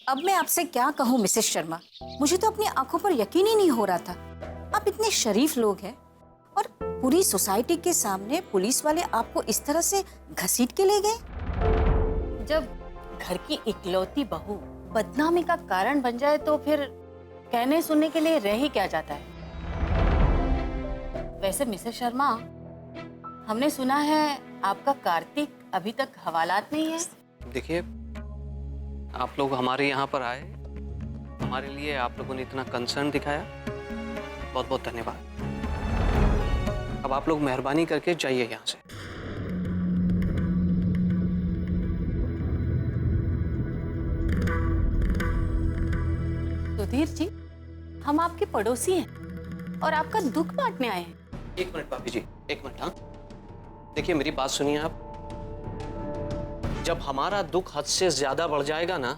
अब मैं आपसे क्या कहूँ मिसेस शर्मा, मुझे तो अपनी आंखों पर यकीन ही नहीं हो रहा था। आप इतने शरीफ लोग हैं और पूरी सोसाइटी के सामने पुलिस वाले आपको इस तरह से घसीट के ले गए। जब घर की इकलौती बहू बदनामी का कारण बन जाए तो फिर कहने सुनने के लिए रह ही क्या जाता है। वैसे मिसेस शर्मा, हमने सुना है आपका कार्तिक अभी तक हवालात में ही है। देखिए, आप लोग हमारे यहाँ पर आए, हमारे लिए आप लोगों ने इतना कंसर्न दिखाया, बहुत बहुत धन्यवाद। अब आप लोग मेहरबानी करके जाइए यहाँ से। सुधीर जी, हम आपके पड़ोसी हैं और आपका दुख बांटने आए हैं। एक मिनट भाभी जी, एक मिनट। हाँ, देखिए मेरी बात सुनिए आप। जब हमारा दुख हद से ज्यादा बढ़ जाएगा ना,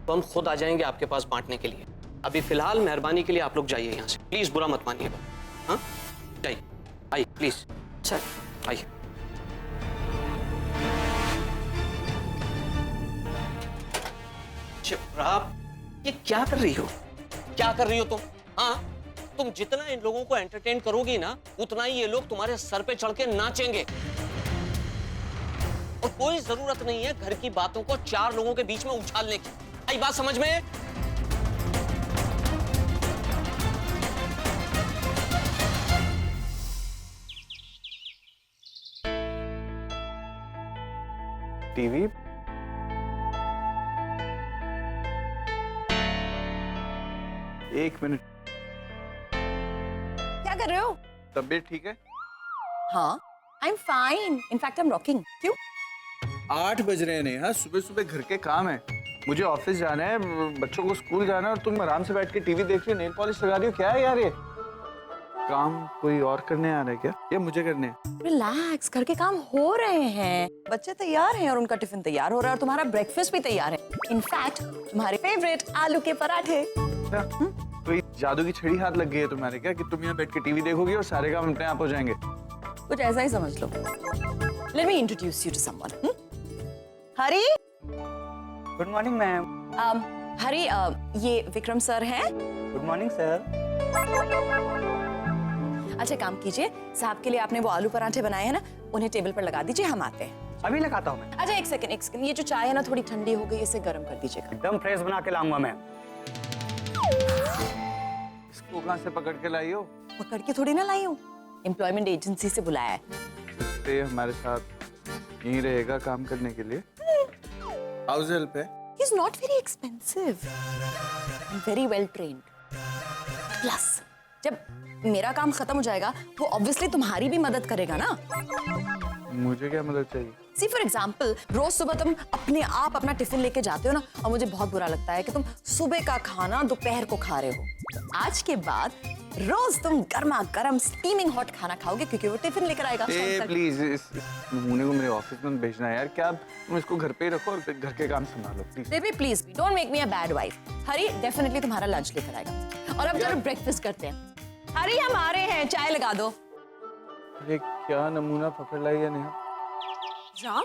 तो हम खुद आ जाएंगे आपके पास बांटने के लिए। अभी फिलहाल मेहरबानी के लिए आप लोग जाइए यहाँ से, प्लीज बुरा मत मानिएगा। हाँ, जाइए, आइए प्लीज। चल आइए। चिप्राप, ये क्या कर रही हो? क्या कर रही हो तुम? हाँ, तुम जितना इन लोगों को एंटरटेन करोगी ना, उतना ही ये लोग तुम्हारे सर पे चढ़ के नाचेंगे। और कोई जरूरत नहीं है घर की बातों को चार लोगों के बीच में उछालने की। आई बात समझ में? टीवी एक मिनट, क्या कर रहे हो? तबीयत ठीक है? हाँ, I am fine, in fact I am rocking. क्यों? 8 बज रहे हैं नेहा, सुबह सुबह घर के काम है, मुझे ऑफिस जाना है, बच्चों को स्कूल जाना है और तुम आराम से बैठ के टीवी देख रही हो, नेल पॉलिश लगा रही हो। क्या है यार ये? काम कोई और करने आ रहा है क्या, या मुझे करने? रिलैक्स, घर के काम हो रहे हैं, बच्चे तैयार हैं और उनका टिफिन तैयार हो रहा है और तुम्हारा ब्रेकफास्ट भी तैयार है। इनफैक्ट तुम्हारे फेवरेट आलू के पराठे। क्या? कोई जादू की छड़ी हाथ लग गई है तुम्हारे क्या, कि तुम यहाँ बैठ के टीवी देखोगी और सारे काम अपने आप हो जाएंगे? कुछ ऐसा ही समझ लो। Let me introduce you to someone. Hari. Good morning ma'am. Hari, ये विक्रम सर हैं। Good morning sir. अच्छा, काम कीजिए, साहब के लिए आपने वो आलू पराठे बनाए हैं ना, उन्हें टेबल पर लगा दीजिए, हम आते हैं। अभी लगाता हूँ मैं। अच्छा, एक सेकंड, ये जो चाय है ना थोड़ी ठंडी हो गई, इसे गर्म कर दीजिएगा। एकदम फ्रेश बना के लाऊंगा मैं। इसको कहाँ से पकड़ के लाई हो? पकड़ के थोड़ी ना लाई हूँ, एम्प्लॉयमेंट एजेंसी से बुलाया है। ये हमारे साथ यहीं रहेगा काम करने के लिए। हाउस हेल्प है। He is not very expensive and very well trained. Plus, जब मेरा काम खत्म हो जाएगा, वो ऑब्वियसली तुम्हारी भी मदद करेगा ना। मुझे क्या मदद चाहिए? See for example, रोज सुबह तुम अपने आप अपना टिफिन लेके जाते हो ना, और मुझे बहुत बुरा लगता है कि तुम सुबह का खाना दोपहर को खा रहे हो। तो आज के बाद रोज तुम गर्मा गर्म स्टीमिंग हॉट खाना खाओगे, क्योंकि वो टिफिन लेकर आएगा। प्लीज इस नमूने को मेरे ऑफिस में भेजना है यार। क्या तुम इसको घर पे ही रखो और घर के काम संभालो please. Baby please, don't make me a bad wife. Hari definitely तुम्हारा लंच लेकर आएगा। और अब चलो ब्रेकफास्ट करते हैं। हरी, हम आ रहे हैं, चाय लगा दो। अरे क्या नमूना पकड़ लाई है नेहा। राम,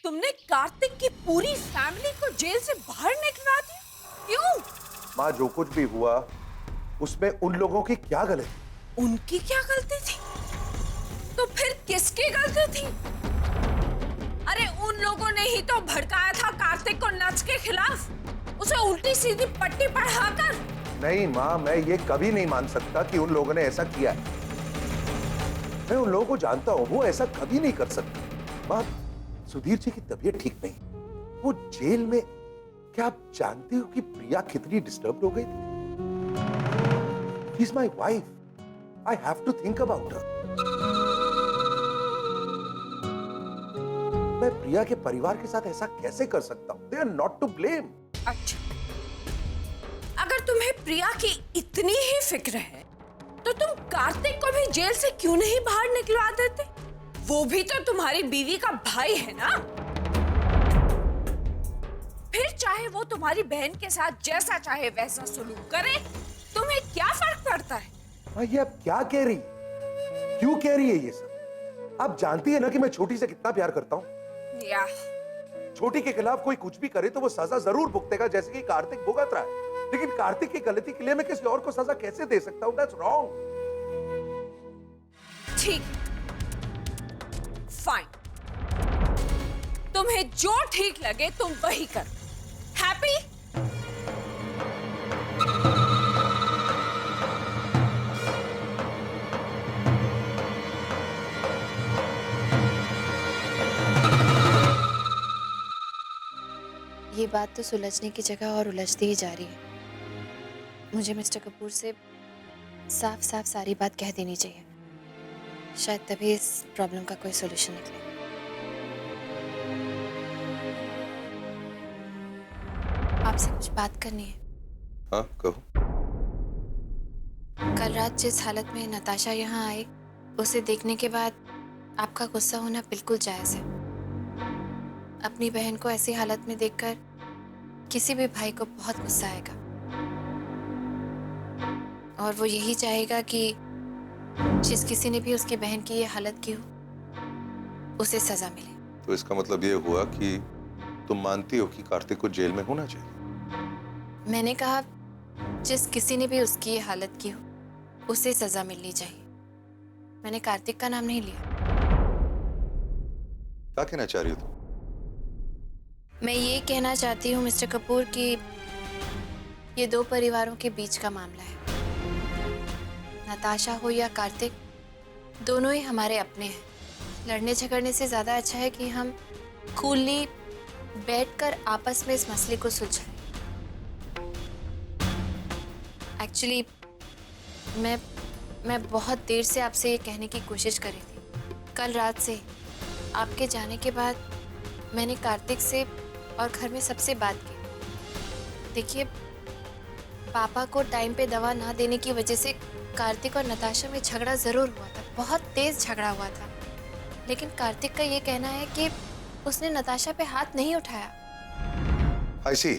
तुमने कार्तिक की पूरी फैमिली को जेल से बाहर निकलवा दिया? क्यों? माँ, जो कुछ भी हुआ उसमें उन लोगों की क्या गलती? उनकी क्या गलती थी? तो फिर किसकी गलती थी? अरे उन लोगों ने ही तो भड़काया था कार्तिक को नच के खिलाफ, उसे उल्टी सीधी पट्टी पढ़ाकर। नहीं माँ, मैं ये कभी नहीं मान सकता कि उन लोगों ने ऐसा किया है। मैं उन लोगों को जानता हूँ, वो ऐसा कभी नहीं कर सकते। माँ, सुधीर जी की तबीयत ठीक नहीं, वो जेल में। क्या आप जानते हो कि प्रिया कितनी डिस्टर्ब हो गई थी? She's my wife. I have to think about her. मैं प्रिया के परिवार के साथ ऐसा कैसे कर सकता हूँ? They are not to blame. अच्छा, अगर तुम्हें प्रिया की इतनी ही फिक्र है, तो तुम कार्तिक को भी जेल से क्यों नहीं बाहर निकलवा देते? वो भी तो तुम्हारी बीवी का भाई है ना। फिर चाहे वो तुम्हारी बहन के साथ जैसा चाहे वैसा सलूक करे, तुम्हें क्या फर्क पड़ता है? भाई, ये आप क्या कह रही? क्यों कह रही है ये सब? आप जानती है ना कि मैं छोटी से कितना प्यार करता हूँ। या छोटी के खिलाफ कोई कुछ भी करे तो वो सजा जरूर भुगतेगा, जैसे कि कार्तिक भुगत रहा है। लेकिन कार्तिक की गलती के लिए मैं किसी और को सजा कैसे दे सकता हूं? That's wrong. ठीक, फाइन, तुम्हें जो ठीक लगे तुम वही कर। हैप्पी? ये बात तो सुलझने की जगह और उलझती ही जा रही है। मुझे मिस्टर कपूर से साफ साफ सारी बात कह देनी चाहिए, शायद तभी इस प्रॉब्लम का कोई सॉल्यूशन निकले। आपसे कुछ बात करनी है। हाँ, कहो। कल रात जिस हालत में नताशा यहाँ आई, उसे देखने के बाद आपका गुस्सा होना बिल्कुल जायज है। अपनी बहन को ऐसी हालत में देखकर किसी भी भाई को बहुत गुस्सा आएगा और वो यही चाहेगा कि जिस किसी ने भी उसकी बहन की ये हालत की हो उसे सजा मिले। तो इसका मतलब ये हुआ कि तुम मानती हो कि कार्तिक को जेल में होना चाहिए? मैंने कहा जिस किसी ने भी उसकी ये हालत की हो उसे सजा मिलनी चाहिए। मैंने कार्तिक का नाम नहीं लिया। क्या कहना चाह रही हो तुम? मैं ये कहना चाहती हूँ मिस्टर कपूर कि ये दो परिवारों के बीच का मामला है। नताशा हो या कार्तिक, दोनों ही हमारे अपने हैं। लड़ने झगड़ने से ज़्यादा अच्छा है कि हम कूलली बैठकर आपस में इस मसले को सुलझाएं। एक्चुअली मैं बहुत देर से आपसे ये कहने की कोशिश कर रही थी। कल रात से आपके जाने के बाद मैंने कार्तिक से और घर में सबसे बात की। देखिए, पापा को टाइम पे दवा ना देने की वजह से कार्तिक और नताशा में झगड़ा ज़रूर हुआ था, बहुत तेज़ झगड़ा हुआ था। लेकिन कार्तिक का ये कहना है कि उसने नताशा पे हाथ नहीं उठाया। आई सी।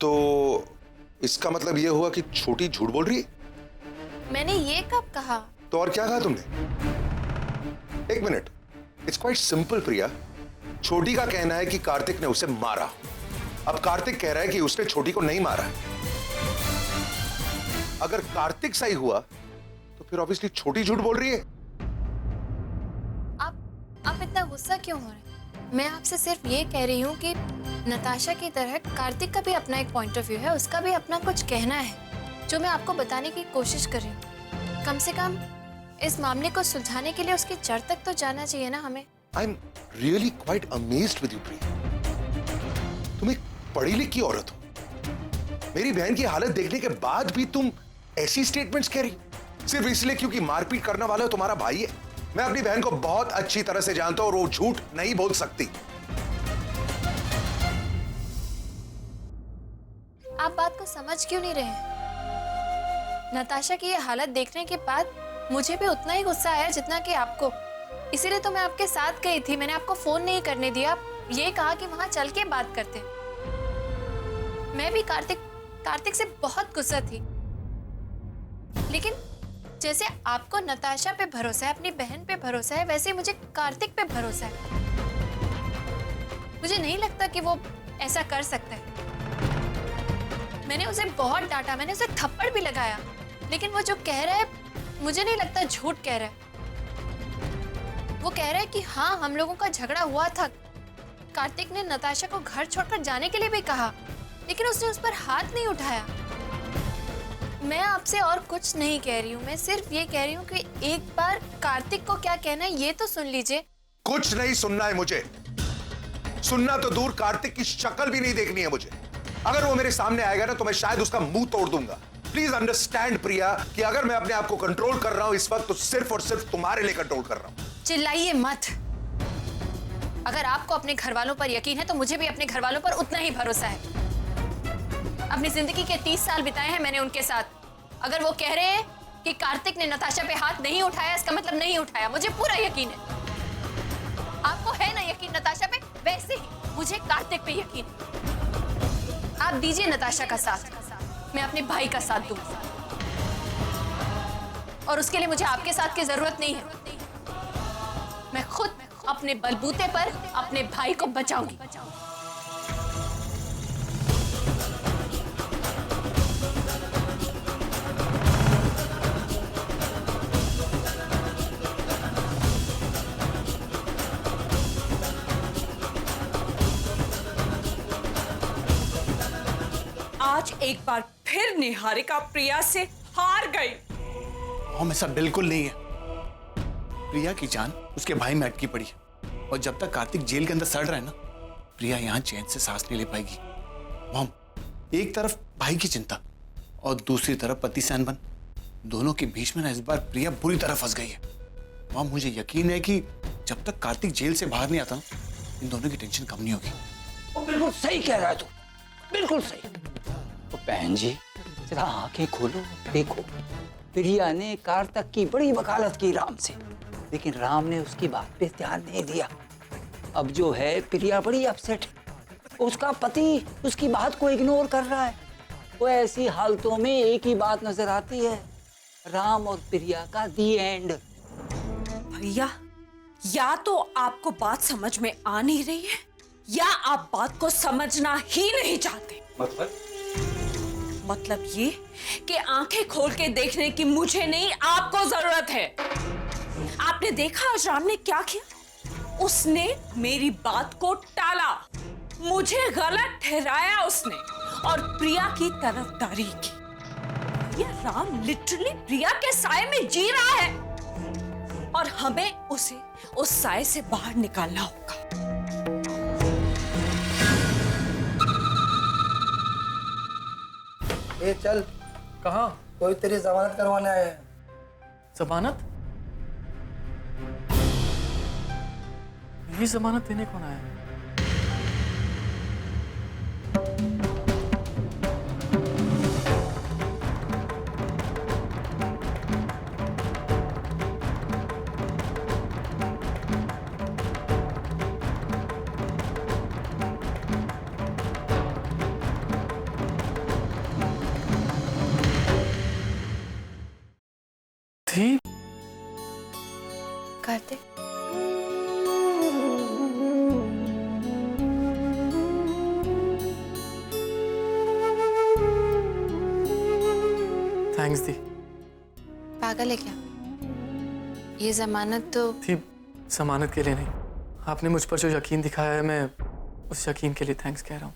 तो इसका मतलब ये हुआ कि छोटी झूठ बोल रही है? मैंने ये कब कहा? तो और क्या कहा तुमने? एक मिनट, इट्स क्वाइट सिंपल प्रिया। छोटी का कहना है कि कार्तिक ने उसे मारा। अब कार्तिक कह रहा है कि उसने छोटी को नहीं मारा। अगर कार्तिक सही हुआ तो फिर ऑब्वियसली छोटी झूठ बोल रही है। आप इतना गुस्सा क्यों हो रहे हैं? मैं आपसे सिर्फ ये कह रही हूँ कि नताशा की तरह कार्तिक का भी अपना एक पॉइंट ऑफ व्यू है, उसका भी अपना कुछ कहना है जो मैं आपको बताने की कोशिश कर रही हूँ। कम से कम इस मामले को सुलझाने के लिए उसकी जड़ तक तो जाना चाहिए ना हमें। I am really quite amazed with you Priya. तुम एक पढ़ी लिखी औरत हो। मेरी बहन की हालत देखने के बाद भी तुम ऐसी स्टेटमेंट्स कह रही, सिर्फ इसलिए क्योंकि मारपीट करने वाला तुम्हारा भाई है। मैं अपनी बहन को बहुत अच्छी तरह से जानता हूं और वो झूठ नहीं बोल सकती। आप बात को समझ क्यों नहीं रहे? नताशा की ये हालत देखने के बाद मुझे भी उतना ही गुस्सा आया जितना कि आपको। इसीलिए तो मैं आपके साथ गई थी। मैंने आपको फोन नहीं करने दिया, ये कहा कि वहां चल के बात करते। मैं भी कार्तिक से बहुत गुस्सा थी, लेकिन जैसे आपको नताशा पे भरोसा है, अपनी बहन पे भरोसा है, वैसे मुझे कार्तिक पे भरोसा है। मुझे नहीं लगता कि वो ऐसा कर सकता है। मैंने उसे बहुत डांटा, मैंने उसे थप्पड़ भी लगाया, लेकिन वो जो कह रहा है मुझे नहीं लगता झूठ कह रहा है। वो कह रहा है कि हाँ, हम लोगों का झगड़ा हुआ था। कार्तिक ने नताशा को घर छोड़कर जाने के लिए भी कहा, लेकिन उसने उस पर हाथ नहीं उठाया। मैं आपसे और कुछ नहीं कह रही हूँ, मैं सिर्फ ये कह रही हूँ कि एक बार कार्तिक को क्या कहना है ये तो सुन लीजिए। कुछ नहीं सुनना है मुझे। सुनना तो दूर, कार्तिक की शक्ल भी नहीं देखनी है मुझे। अगर वो मेरे सामने आएगा ना तो मैं शायद उसका मुंह तोड़ दूंगा। प्लीज अंडरस्टैंड प्रिया कि अगर मैं अपने आप को कंट्रोल कर रहा हूं इस वक्त, तो सिर्फ और सिर्फ तुम्हारे लिए कंट्रोल कर रहा हूं। चिल्लाइए मत। अगर आपको अपने घर वालों पर यकीन है तो मुझे भी अपने घर वालों पर उतना ही भरोसा है। अपनी जिंदगी के 30 साल बिताए हैं मैंने उनके साथ। अगर वो कह रहे हैं कि कार्तिक ने नताशा पे हाथ नहीं उठाया, इसका मतलब नहीं उठाया। मुझे पूरा यकीन है। आपको है ना यकीन नताशा पे, वैसे ही मुझे कार्तिक पे यकीन है। आप दीजिए नताशा का साथ, मैं अपने भाई का साथ दूंगा। और उसके लिए मुझे आपके साथ की जरूरत नहीं है। मैं खुद अपने बलबूते पर अपने भाई को बचाऊंगी। आज एक बार फिर निहारिका प्रिया से हार गई। मॉम ऐसा बिल्कुल नहीं है। प्रिया की जान उसके भाई में अटकी पड़ी है और जब तक कार्तिक जेल के अंदर सड़ रहा है ना, प्रिया यहाँ चैन से सांस नहीं ले पाएगी। मॉम, एक तरफ भाई की चिंता और दूसरी तरफ पति से अनबन, दोनों के बीच में ना इस बार प्रिया बुरी तरह फंस गई है। मॉम, मुझे यकीन है कि जब तक कार्तिक जेल से बाहर नहीं आता ना, इन दोनों की टेंशन कम नहीं होगी। वो बिल्कुल सही कह रहा है तू, बिल्कुल सही। तो बहन जी जरा आंखें खोलो, देखो प्रिया ने कार्तिक की बड़ी वकालत की राम से, लेकिन राम ने उसकी बात पे ध्यान नहीं दिया। अब जो है प्रिया बड़ी अपसेट है, उसका पति उसकी बात को इग्नोर कर रहा है। वो ऐसी हालतों में एक ही बात नजर आती है, राम और प्रिया का दी एंड। भैया, या तो आपको बात समझ में आ नहीं रही है या आप बात को समझना ही नहीं चाहते। मतलब ये कि आंखें खोल के देखने की मुझे नहीं, आपको जरूरत है। आपने देखा आज राम ने क्या किया? उसने मेरी बात को टाला, मुझे गलत ठहराया उसने और प्रिया की तरफदारी की। ये राम लिटरली प्रिया के साए में जी रहा है और हमें उसे उस साए से बाहर निकालना होगा। ए चल। कहाँ? कोई तेरी जमानत करवाने आए हैं। जमानत? ये जमानत देने कौन आया? थी कार्तिक, थैंक्स दी। पागल है क्या? ये जमानत तो थी जमानत के लिए नहीं, आपने मुझ पर जो यकीन दिखाया है, मैं उस यकीन के लिए थैंक्स कह रहा हूँ।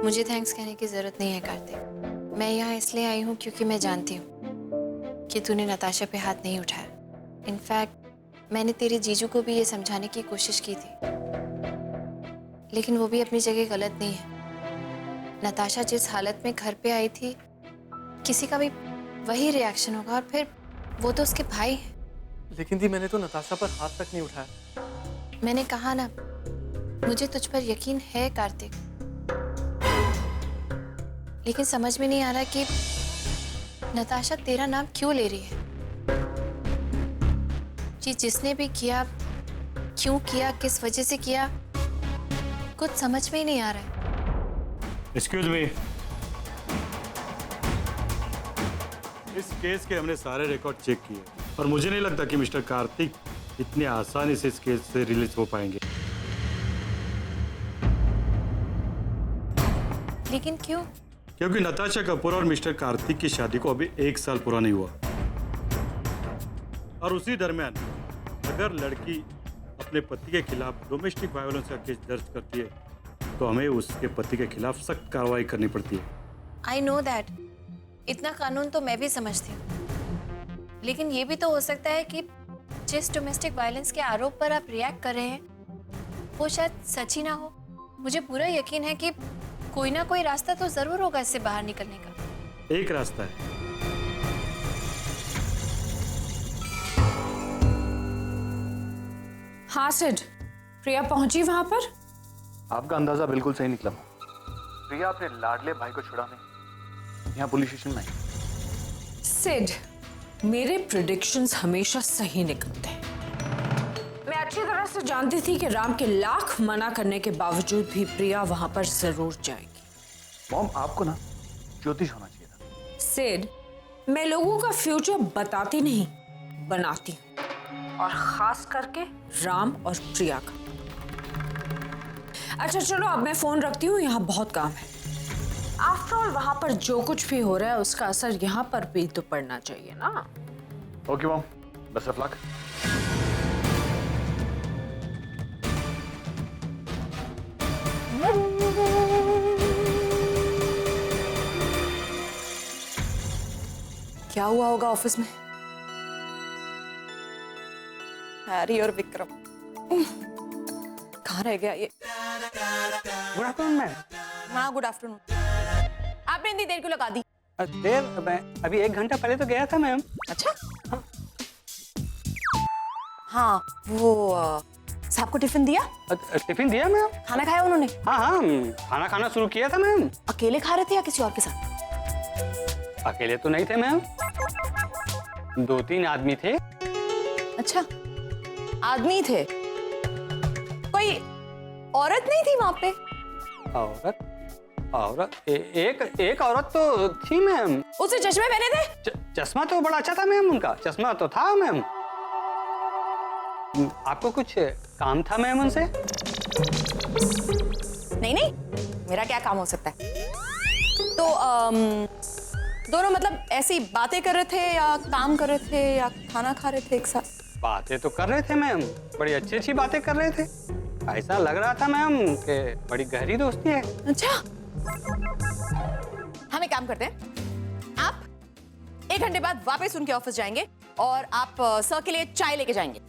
मुझे थैंक्स कहने की जरूरत नहीं है कार्तिक। मैं यहाँ इसलिए आई हूँ क्योंकि मैं जानती हूँ कि तूने नताशा पे हाथ नहीं उठाया। इनफैक्ट मैंने तेरे जीजू को भी ये समझाने की कोशिश की थी, लेकिन वो भी अपनी जगह गलत नहीं है। नताशा जिस हालत में घर पे आई थी, किसी का भी वही रिएक्शन होगा, और फिर वो तो उसके भाई हैं। लेकिन दी, मैंने तो नताशा पर हाथ तक नहीं उठाया। मैंने कहा ना, मुझे तुझ पर यकीन है कार्तिक, लेकिन समझ में नहीं आ रहा कि नताशा तेरा नाम क्यों ले रही है। जी जिसने भी किया, क्यों किया, किस वजह से किया, कुछ समझ में ही नहीं आ रहा है। एक्सक्यूज मी, इस केस के हमने सारे रिकॉर्ड चेक किए और मुझे नहीं लगता कि मिस्टर कार्तिक इतनी आसानी से इस केस से रिलीज हो पाएंगे। लेकिन क्यों? क्योंकि नताशा कपूर और मिस्टर कार्तिक की शादी को अभी 1 साल पूरा नहीं हुआ, और उसी दरमियान अगर लड़की अपने पति के खिलाफ डोमेस्टिक वायलेंस का केस दर्ज करती है तो हमें उसके पति के खिलाफ सख्त कार्रवाई करनी पड़ती है। आई नो दैट, इतना कानून तो मैं भी समझती हूँ, लेकिन ये भी तो हो सकता है कि जिस डोमेस्टिक वायलेंस के आरोप पर आप रिएक्ट कर रहे हैं वो शायद सच ही ना हो। मुझे पूरा यकीन है कि कोई ना कोई रास्ता तो जरूर होगा इससे बाहर निकलने का। एक रास्ता है, हाँ सिड, प्रिया पहुंची वहां पर? आपका अंदाजा बिल्कुल सही निकला। प्रिया अपने लाडले भाई को छुड़ाने यहाँ पुलिस स्टेशन में आई। सिड, मेरे प्रेडिक्शंस हमेशा सही निकलते हैं। मैं अच्छी तरह से जानती थी कि राम के लाख मना करने के बावजूद भी प्रिया वहां पर जरूर जाएगी। मॉम, आपको ना ज्योतिष होना चाहिए था। सिड, मैं लोगों का फ्यूचर बताती नहीं, बनाती हूँ, और खास करके राम और प्रिया का। अच्छा चलो, अब मैं फोन रखती हूँ, यहाँ बहुत काम है। आफ्टर ऑल वहां पर जो कुछ भी हो रहा है उसका असर यहाँ पर भी तो पड़ना चाहिए ना। Okay mom, best of luck. क्या हुआ होगा ऑफिस में? हैरी और विक्रम कहाँ रह गया ये? Good afternoon ma'am. हाँ गुड आफ्टरनून। आपने इतनी देर क्यों लगा दी? देर मैं अभी 1 घंटा पहले तो गया था मैम। अच्छा हाँ वो साहब को टिफिन दिया? टिफिन दिया मैम। खाना खाया उन्होंने? हाँ हाँ खाना खाना शुरू किया था मैम। अकेले खा रहे थे या किसी और के साथ? अकेले तो नहीं थे मैम, 2-3 आदमी थे। अच्छा आदमी थे, कोई औरत नहीं थी वहां पे? एक औरत तो थी मैम। उसे चश्मे पहने थे? चश्मा तो बड़ा अच्छा था मैम, उनका चश्मा तो था मैम। आपको कुछ काम था मैम उनसे? नहीं नहीं, मेरा क्या काम हो सकता है? तो दोनों मतलब ऐसी बातें कर रहे थे या काम कर रहे थे या खाना खा रहे थे एक साथ? बातें तो कर रहे थे मैम, बड़ी अच्छी अच्छी बातें कर रहे थे। ऐसा लग रहा था मैम कि बड़ी गहरी दोस्ती है। अच्छा हम एक काम करते हैं, आप 1 घंटे बाद वापस उनके ऑफिस जाएंगे और आप सर के लिए चाय लेके जाएंगे।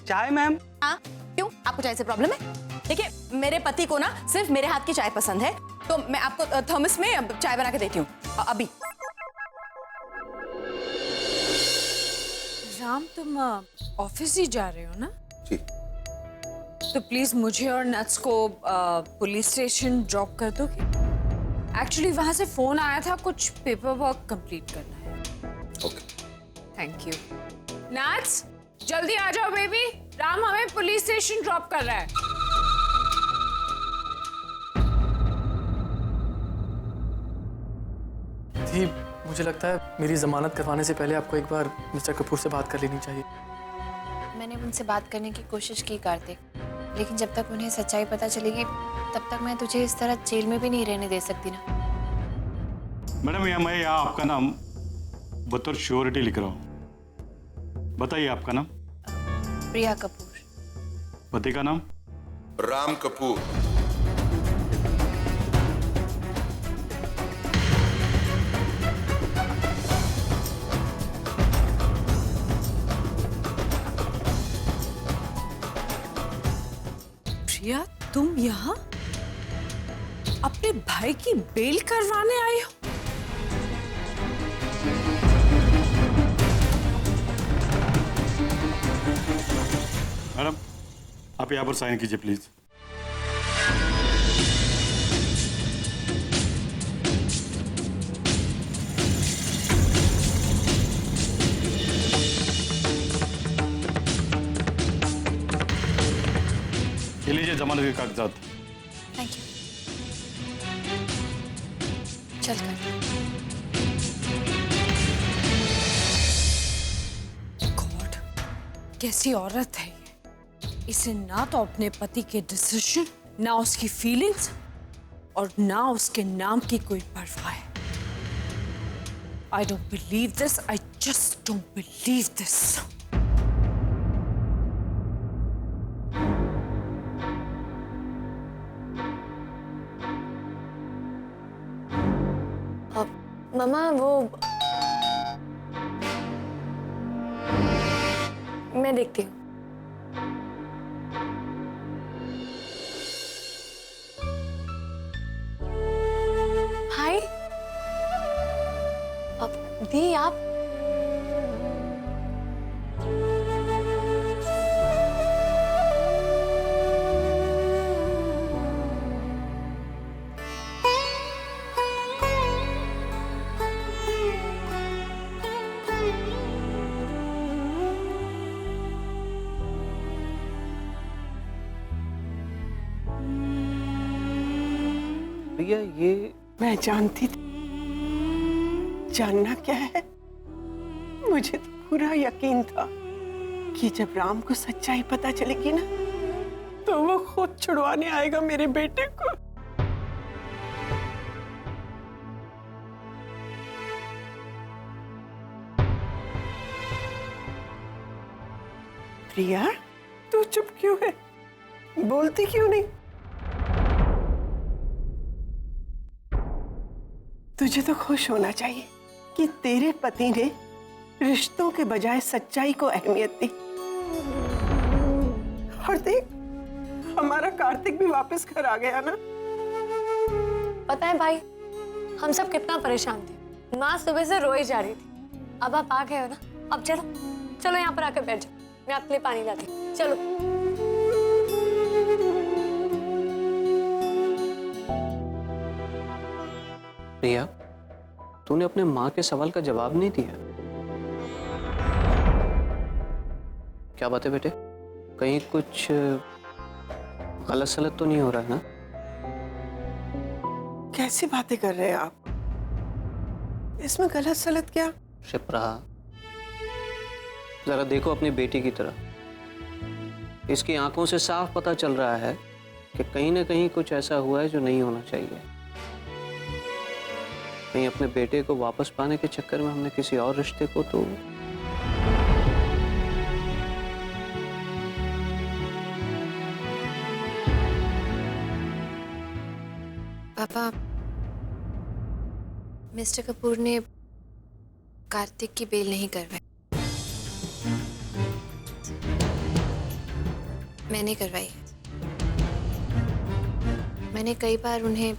चाय मैम? हाँ क्यों, आपको चाय से प्रॉब्लम है? देखिए मेरे पति को ना सिर्फ मेरे हाथ की चाय पसंद है, तो मैं आपको थर्मस में चाय बना के देती हूँ अभी। राम तुम ऑफिस ही जा रहे हो ना? जी। तो प्लीज मुझे और नट्स को पुलिस स्टेशन ड्रॉप कर दोगे? एक्चुअली वहां से फोन आया था, कुछ पेपर वर्क कंप्लीट करना है। Okay thank you. नट्स जल्दी आ जाओ बेबी, राम हमें पुलिस स्टेशन ड्रॉप कर रहा है। जी मुझे लगता है मेरी जमानत करवाने से पहले आपको एक बार मिस्टर कपूर से बात कर लेनी चाहिए। मैंने उनसे बात करने की कोशिश की कार्तिक, लेकिन जब तक उन्हें सच्चाई पता चलेगी तब तक मैं तुझे इस तरह जेल में भी नहीं रहने दे सकती ना। मैडम मैं यहाँ आपका नाम बतौर श्योरिटी लिख रहा हूँ। बताइए आपका नाम? प्रिया कपूर। पति का नाम? राम कपूर। प्रिया तुम यहाँ अपने भाई की बेल करवाने आए हो? मैडम आप यहाँ पर साइन कीजिए प्लीज। ये लीजिए जमानत के कागजात। Thank you. चल कर। गॉड कैसी औरत है ये, इसे ना तो अपने पति के डिसीजन, ना उसकी फीलिंग्स और ना उसके नाम की कोई परवाह है। I don't believe this, I just don't believe this. मम्मा वो मैं देखती हूँ। भाई अब दी आप भैया ये मैं जानती थी। जानना क्या है, मुझे तो पूरा यकीन था कि जब राम को सच्चाई पता चलेगी ना तो वो खुद छुड़वाने आएगा मेरे बेटे को। प्रिया तू चुप क्यों है, बोलती क्यों नहीं? तुझे तो खुश होना चाहिए कि तेरे पति ने रिश्तों के बजाय सच्चाई को अहमियत दी। और देख, हमारा कार्तिक भी वापस घर आ गया ना। पता है भाई, हम सब कितना परेशान थे। माँ सुबह से रोई जा रही थी। अब आप आ गए हो ना, अब चलो चलो यहाँ पर आकर बैठ जाओ, मैं आपके लिए पानी लाती हूँ। चलो। प्रिया, तूने अपने माँ के सवाल का जवाब नहीं दिया। क्या बात है बेटे, कहीं कुछ गलत सलत तो नहीं हो रहा है ना? कैसी बातें कर रहे हैं आप? इसमें गलत सलत क्या? शिप्रा, जरा देखो अपनी बेटी की तरफ। इसकी आंखों से साफ पता चल रहा है कि कहीं ना कहीं कुछ ऐसा हुआ है जो नहीं होना चाहिए। कहीं अपने बेटे को वापस पाने के चक्कर में हमने किसी और रिश्ते को तो... पापा, मिस्टर कपूर ने कार्तिक की बेल नहीं करवाई, मैंने करवाई है। मैंने कई बार उन्हें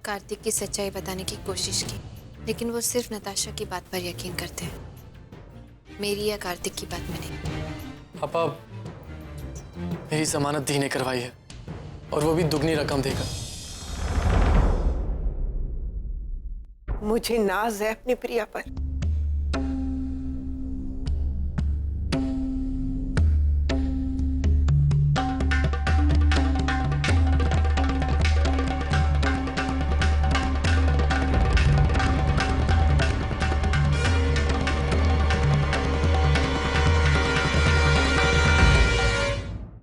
कार्तिक की सच्चाई बताने की कोशिश की, लेकिन वो सिर्फ नताशा की बात पर यकीन करते हैं, मेरी या कार्तिक की बात में नहीं। पापा, मेरी जमानत दी ने करवाई है, और वो भी दुगनी रकम देकर। मुझे नाज है अपनी प्रिया पर।